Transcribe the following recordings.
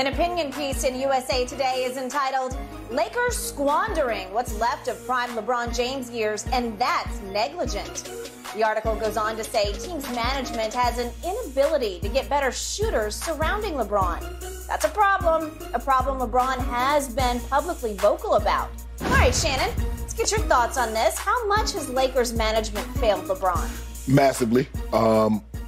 An opinion piece in USA Today is entitled, "Lakers Squandering What's Left of Prime LeBron James Years, and That's Negligent." The article goes on to say team's management has an inability to get better shooters surrounding LeBron. That's a problem LeBron has been publicly vocal about. All right, Shannon, let's get your thoughts on this. How much has Lakers management failed LeBron? Massively.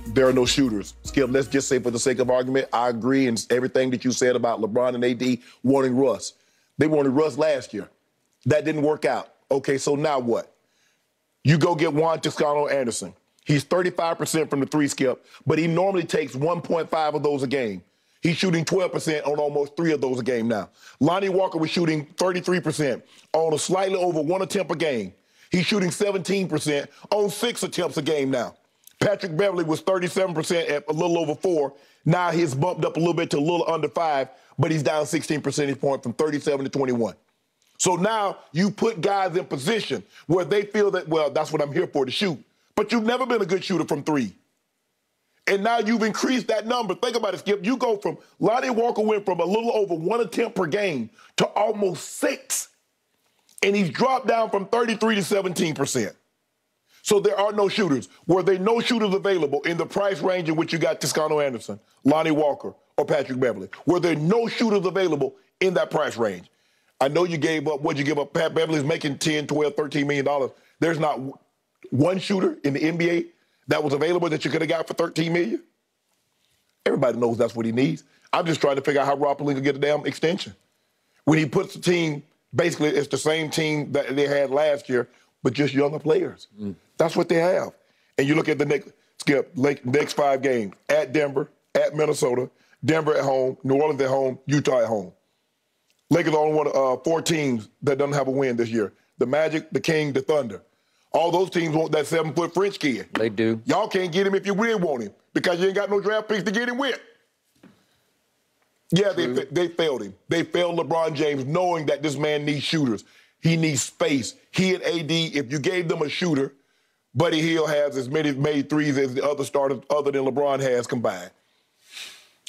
There are no shooters. Skip, let's just say for the sake of argument, I agree in everything that you said about LeBron and AD wanting Russ. They wanted Russ last year. That didn't work out. Okay, so now what? You go get Juan Toscano-Anderson. He's 35% from the three, Skip, but he normally takes 1.5 of those a game. He's shooting 12% on almost 3 of those a game now. Lonnie Walker was shooting 33% on a slightly over 1 attempt a game. He's shooting 17% on 6 attempts a game now. Patrick Beverley was 37% at a little over 4. Now he's bumped up a little bit to a little under 5, but he's down 16 percentage points from 37 to 21. So now you put guys in position where they feel that, well, that's what I'm here for, to shoot. But you've never been a good shooter from 3. And now you've increased that number. Think about it, Skip. You go from, Lonnie Walker went from a little over 1 attempt per game to almost 6. And he's dropped down from 33 to 17%. So there are no shooters. Were there no shooters available in the price range in which you got Toscano-Anderson, Lonnie Walker, or Patrick Beverley? Were there no shooters available in that price range? I know you gave up, what'd you give up? Pat Beverley's making $10, $12, $13 million. There's not one shooter in the NBA that was available that you could have got for $13 million? Everybody knows that's what he needs. I'm just trying to figure out how Rob Pelinka get a damn extension. When he puts the team, basically it's the same team that they had last year, but just younger players. That's what they have. And you look at the next 5 games, at Denver, at Minnesota, Denver at home, New Orleans at home, Utah at home. Lakers are only one of 4 teams that doesn't have a win this year. The Magic, the King, the Thunder. All those teams want that 7-foot French kid. They do. Y'all can't get him if you really want him because you ain't got no draft picks to get him with. Yeah, they failed him. They failed LeBron James knowing that this man needs shooters. He needs space. He and AD, if you gave them a shooter, Buddy Hield has as many made threes as the other starters other than LeBron has combined.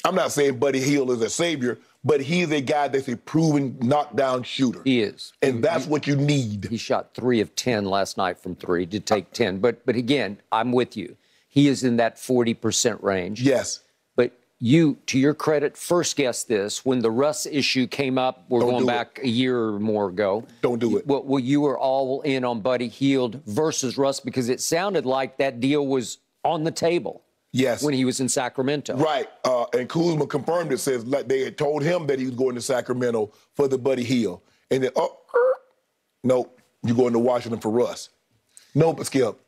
I'm not saying Buddy Hield is a savior, but he's a guy that's a proven knockdown shooter. He is. And that's what you need. He shot 3 of 10 last night from 3. Did take 10. But again, I'm with you. He is in that 40% range. Yes. But you, to your credit, first guessed this when the Russ issue came up. We're going back a year or more ago. Don't do it. Well, you were all in on Buddy Hield versus Russ because it sounded like that deal was on the table. Yes. When he was in Sacramento. Right. And Kuzma confirmed it, says like they had told him that he was going to Sacramento for the Buddy Hield. And then, no, you're going to Washington for Russ. No, but Skip,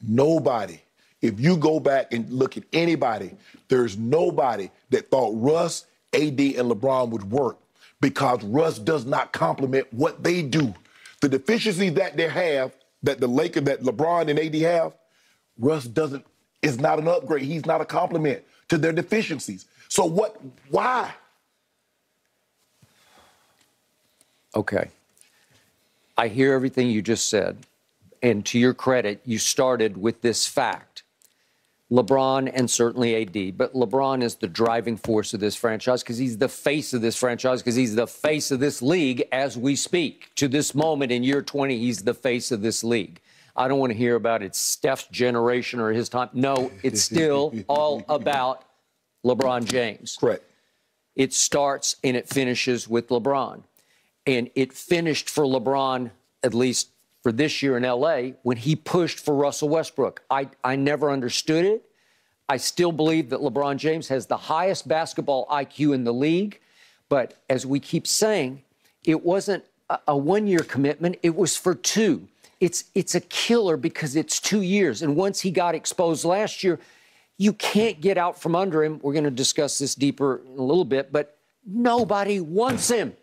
nobody. If you go back and look at anybody, there's nobody that thought Russ, AD, and LeBron would work because Russ does not complement what they do. The deficiencies that they have, that LeBron and AD have, Russ doesn't. Is not an upgrade. He's not a complement to their deficiencies. So why? Okay. I hear everything you just said. And to your credit, you started with this fact. LeBron and certainly AD, but LeBron is the driving force of this franchise because he's the face of this franchise, because he's the face of this league as we speak. To this moment in year 20, he's the face of this league. I don't want to hear about it's Steph's generation or his time. No, it's still all about LeBron James. Correct. It starts and it finishes with LeBron. And it finished for LeBron, at least for this year in L.A., when he pushed for Russell Westbrook. I never understood it. I still believe that LeBron James has the highest basketball IQ in the league. But as we keep saying, it wasn't a one-year commitment. It was for 2. It's a killer because it's 2 years. And once he got exposed last year, you can't get out from under him. We're going to discuss this deeper in a little bit, but nobody wants him.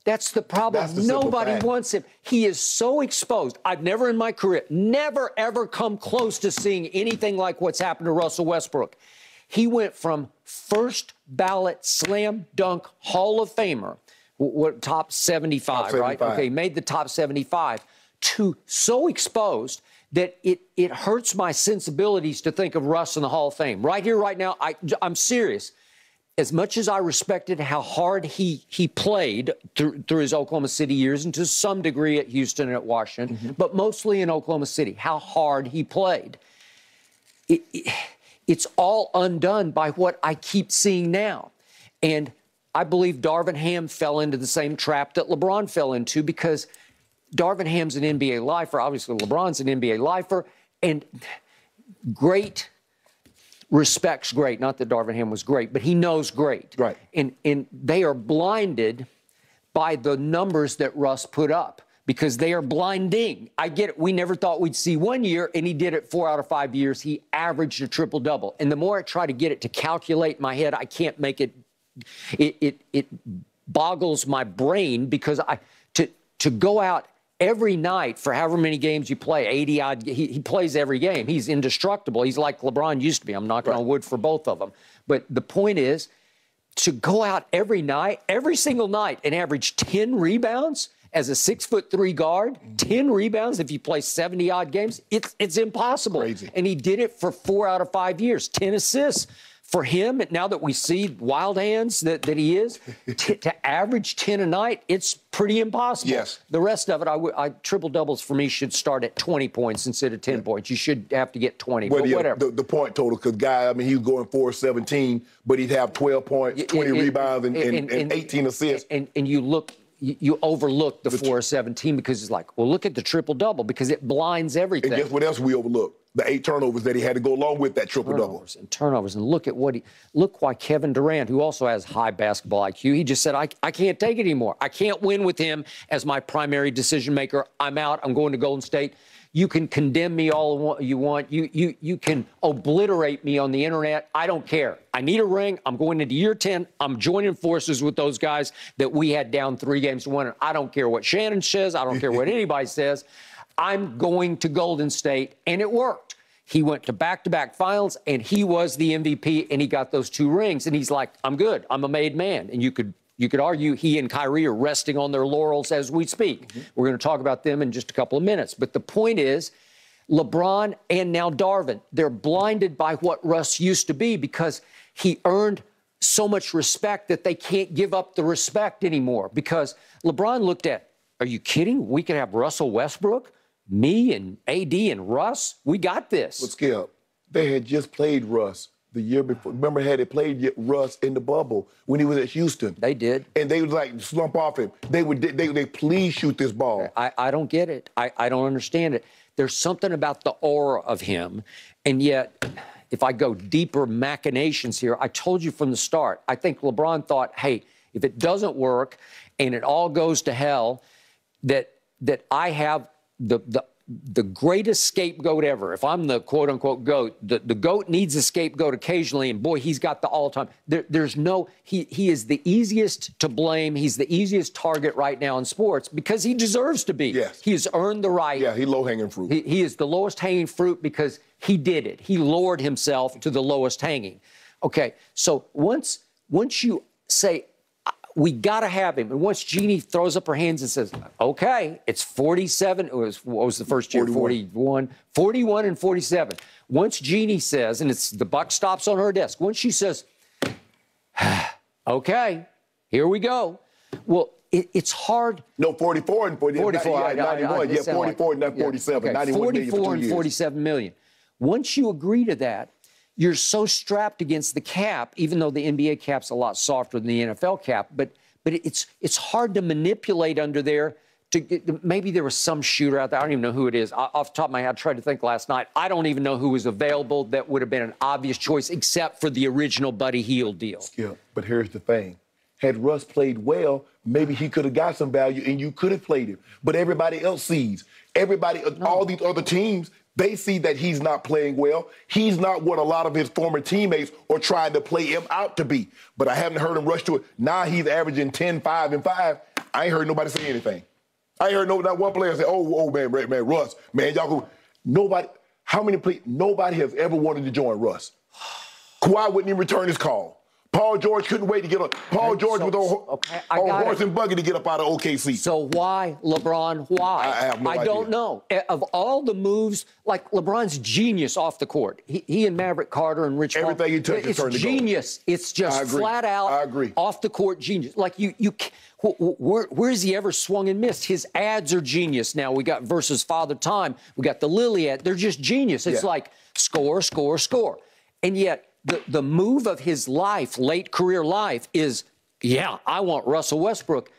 That's the problem. Nobody wants him. He is so exposed. I've never in my career, never, ever come close to seeing anything like what's happened to Russell Westbrook. He went from first ballot slam dunk Hall of Famer, top 75, right? Okay, made the top 75. To so exposed that it hurts my sensibilities to think of Russ in the Hall of Fame. Right here, right now, I'm serious. as much as I respected how hard he played through his Oklahoma City years and to some degree at Houston and at Washington, but mostly in Oklahoma City, how hard he played, it's all undone by what I keep seeing now. And I believe Darvin Ham fell into the same trap that LeBron fell into, because Darvin Ham's an NBA lifer. Obviously, LeBron's an NBA lifer. And great respect's great. Not that Darvin Ham was great, but he knows great. Right. And they are blinded by the numbers that Russ put up, because they are blinding. I get it. We never thought we'd see 1 year, and he did it 4 out of 5 years. He averaged a triple-double. And the more I try to get it to calculate in my head, I can't make it. It boggles my brain, because to go out every night for however many games you play, 80-odd, he plays every game. He's indestructible. He's like LeBron used to be. I'm knocking on wood for both of them. But the point is, to go out every night, every single night, and average 10 rebounds as a 6'3" guard, 10 rebounds if you play 70-odd games, it's impossible. Crazy. And he did it for 4 out of 5 years, 10 assists. For him, now that we see wild hands that he is, to average 10 a night, it's pretty impossible. Yes. The rest of it, triple-doubles for me should start at 20 points instead of 10 points. You should have to get 20, but whatever. The point total, because Guy, I mean, he was going 4-17, but he'd have 12 points, 20 rebounds, and 18 assists. And you overlook the 4-17, because it's like, well, look at the triple-double, because it blinds everything. And guess what else we overlook? The 8 turnovers that he had to go along with that triple-double. Turnovers. And look why Kevin Durant, who also has high basketball IQ, he just said, I can't take it anymore. I can't win with him as my primary decision maker. I'm out. I'm going to Golden State. You can condemn me all you want. You can obliterate me on the internet. I don't care. I need a ring. I'm going into year 10. I'm joining forces with those guys that we had down 3 games to 1. I don't care what Shannon says. I don't care what anybody says. I'm going to Golden State, and it worked. He went to back-to-back finals, and he was the MVP, and he got those 2 rings. And he's like, I'm good. I'm a made man. And you could argue he and Kyrie are resting on their laurels as we speak. We're going to talk about them in just a couple of minutes. But the point is, LeBron and now Darvin, they're blinded by what Russ used to be, because he earned so much respect that they can't give up the respect anymore. Because LeBron looked at, are you kidding? We could have Russell Westbrook, me and AD and Russ. We got this. But Skip, they had just played Russ the year before. Remember, had they played Russ in the bubble when he was at Houston? They did. And they would like slump off him. They please shoot this ball. I don't get it. I don't understand it. There's something about the aura of him. And yet, if I go deeper machinations here, I told you from the start, I think LeBron thought, hey, if it doesn't work and it all goes to hell, that I have the greatest scapegoat ever. If I'm the quote-unquote GOAT, the GOAT needs a scapegoat occasionally, and boy, he's got the all-time. He is the easiest to blame. He's the easiest target right now in sports, because he deserves to be. Yes. He has earned the right. Yeah, he's low-hanging fruit. He is the lowest hanging fruit because he did it. He lowered himself to the lowest hanging. Okay, so once you say, we got to have him. And once Jeannie throws up her hands and says, okay, it's 47. What was the first year? 41 and 47. Once Jeannie says, and the buck stops on her desk, once she says, okay, here we go. Well, it's hard. No, 44 and 40, 44. 91. Yeah, 44 and not 47. Okay, 44 and 47 million. Once you agree to that, you're so strapped against the cap, even though the NBA cap's a lot softer than the NFL cap, but it's hard to manipulate under there. Maybe there was some shooter out there. I don't even know who it is. Off the top of my head, I tried to think last night. I don't even know who was available that would have been an obvious choice, except for the original Buddy Hield deal. Yeah, but here's the thing. Had Russ played well, maybe he could have got some value and you could have played him. But everybody else sees. All these other teams, they see that he's not playing well. He's not what a lot of his former teammates are trying to play him out to be. But I haven't heard him rush to it. Now he's averaging 10, 5, and 5. I ain't heard nobody say anything. I ain't heard not one player say, oh man, Russ, man, y'all go. Nobody has ever wanted to join Russ. Kawhi wouldn't even return his call. Paul George couldn't wait to get up. Paul George was on horse and buggy to get up out of OKC. So why, LeBron, why? I have no idea. I don't know. Of all the moves, like LeBron's genius off the court. He and Maverick Carter and Rich Paul. Everything he touches turns to gold. Genius. It's just flat out off the court genius. Like where has he ever swung and missed? His ads are genius now. We got versus Father Time. We got the Lily ad. They're just genius. It's like score, score, score. And yet the move of his life, late career life, is, I want Russell Westbrook.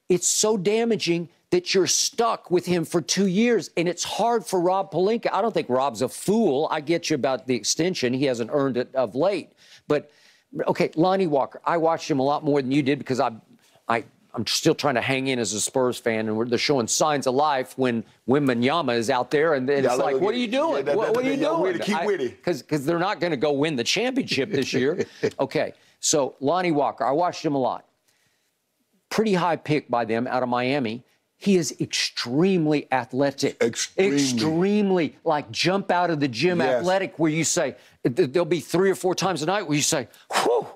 It's so damaging that you're stuck with him for 2 years, and it's hard for Rob Pelinka. I don't think Rob's a fool. I get you about the extension. He hasn't earned it of late. But, okay, Lonnie Walker, I watched him a lot more than you did because I'm still trying to hang in as a Spurs fan, and they're showing signs of life when Wembanyama is out there, and it's like, what are you doing? What are you doing? Keep with it. Because they're not going to go win the championship this year. Okay, so Lonnie Walker, I watched him a lot. Pretty high pick by them out of Miami. He is extremely athletic. Extremely, like jump out of the gym athletic, where you say, there'll be 3 or 4 times a night where you say, whew.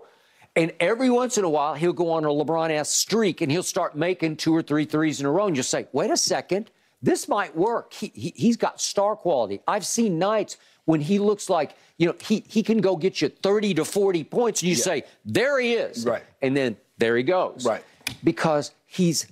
And every once in a while, he'll go on a LeBron-esque streak, and he'll start making 2 or 3 threes in a row, and you'll say, wait a second, this might work. He's got star quality. I've seen nights when he looks like, he can go get you 30 to 40 points, and you say, there he is. Right. And then there he goes. Right. Because he's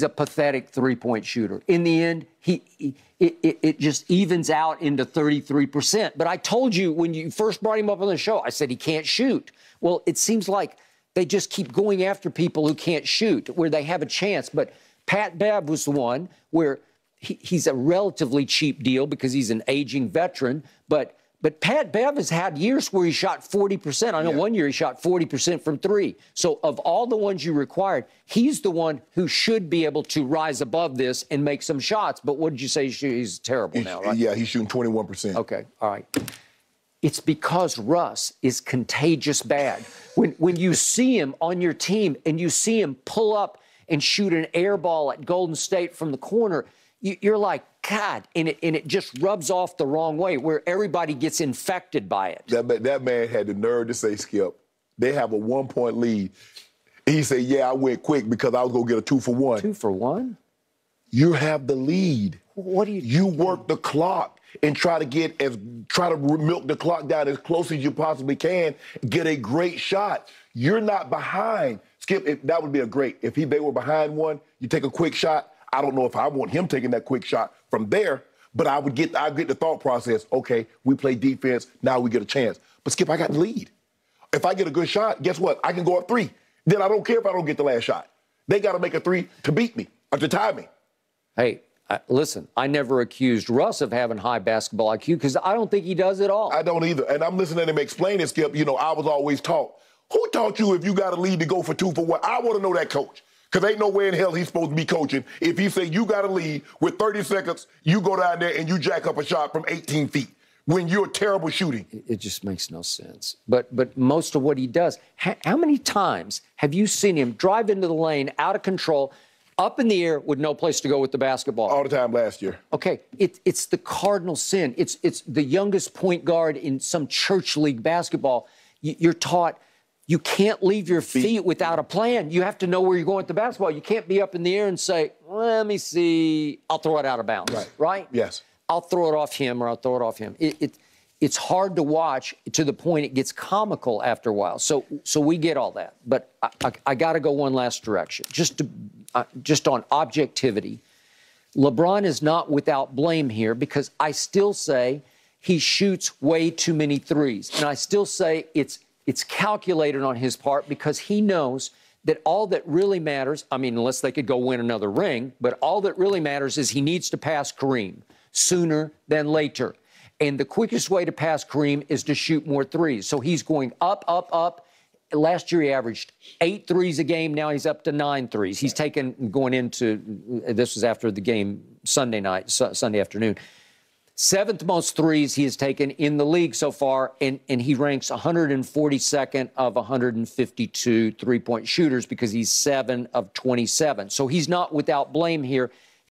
a pathetic three-point shooter. In the end, it just evens out into 33%. But I told you when you first brought him up on the show, I said he can't shoot. Well, it seems like they just keep going after people who can't shoot, where they have a chance. But Pat Bev was the one where he's a relatively cheap deal because he's an aging veteran. But Pat Bev has had years where he shot 40%. I know one year he shot 40% from 3. So of all the ones you required, he's the one who should be able to rise above this and make some shots. But what did you say? He's terrible now, right? Yeah, he's shooting 21%. Okay, all right. It's because Russ is contagious bad. When you see him on your team and you see him pull up and shoot an air ball at Golden State from the corner, you're like, God, and it just rubs off the wrong way, where everybody gets infected by it. That man had the nerve to say, Skip, they have a 1-point lead. He said, I went quick because I was going to get a 2 for 1. 2 for 1? You have the lead. What do you work the clock and try to milk the clock down as close as you possibly can, get a great shot. You're not behind. Skip, that would be if they were behind one, you take a quick shot. I don't know if I want him taking that quick shot from there, but I get the thought process, okay, we play defense, now we get a chance. But Skip, I got the lead. If I get a good shot, guess what? I can go up 3. Then I don't care if I don't get the last shot. They got to make a 3 to beat me or to tie me. Hey, listen, I never accused Russ of having high basketball IQ because I don't think he does at all. I don't either. And I'm listening to him explain it, Skip. I was always taught. Who taught you if you got a lead to go for 2 for 1? I want to know that coach. Because ain't no way in hell he's supposed to be coaching. If he say you got a lead with 30 seconds, you go down there and you jack up a shot from 18 feet when you're terrible shooting. It just makes no sense. But most of what he does, how many times have you seen him drive into the lane, out of control, up in the air with no place to go with the basketball? All the time last year. Okay, it's the cardinal sin. It's the youngest point guard in some church league basketball. You're taught you can't leave your feet without a plan. You have to know where you're going with the basketball. You can't be up in the air and say, let me see, I'll throw it out of bounds, right? Yes. I'll throw it off him or I'll throw it off him. It's hard to watch to the point it gets comical after a while. So we get all that. But I got to go one last direction. Just on objectivity, LeBron is not without blame here because I still say he shoots way too many threes. And I still say it's calculated on his part because he knows that all that really matters, I mean, unless they could go win another ring, but all that really matters is he needs to pass Kareem sooner than later. And the quickest way to pass Kareem is to shoot more threes. So he's going up, up, up. Last year he averaged 8 threes a game. Now he's up to 9 threes. He's going into, this was after the game Sunday afternoon. 7th most threes he has taken in the league so far, and he ranks 142nd of 152 three-point shooters because he's 7 of 27. So he's not without blame here.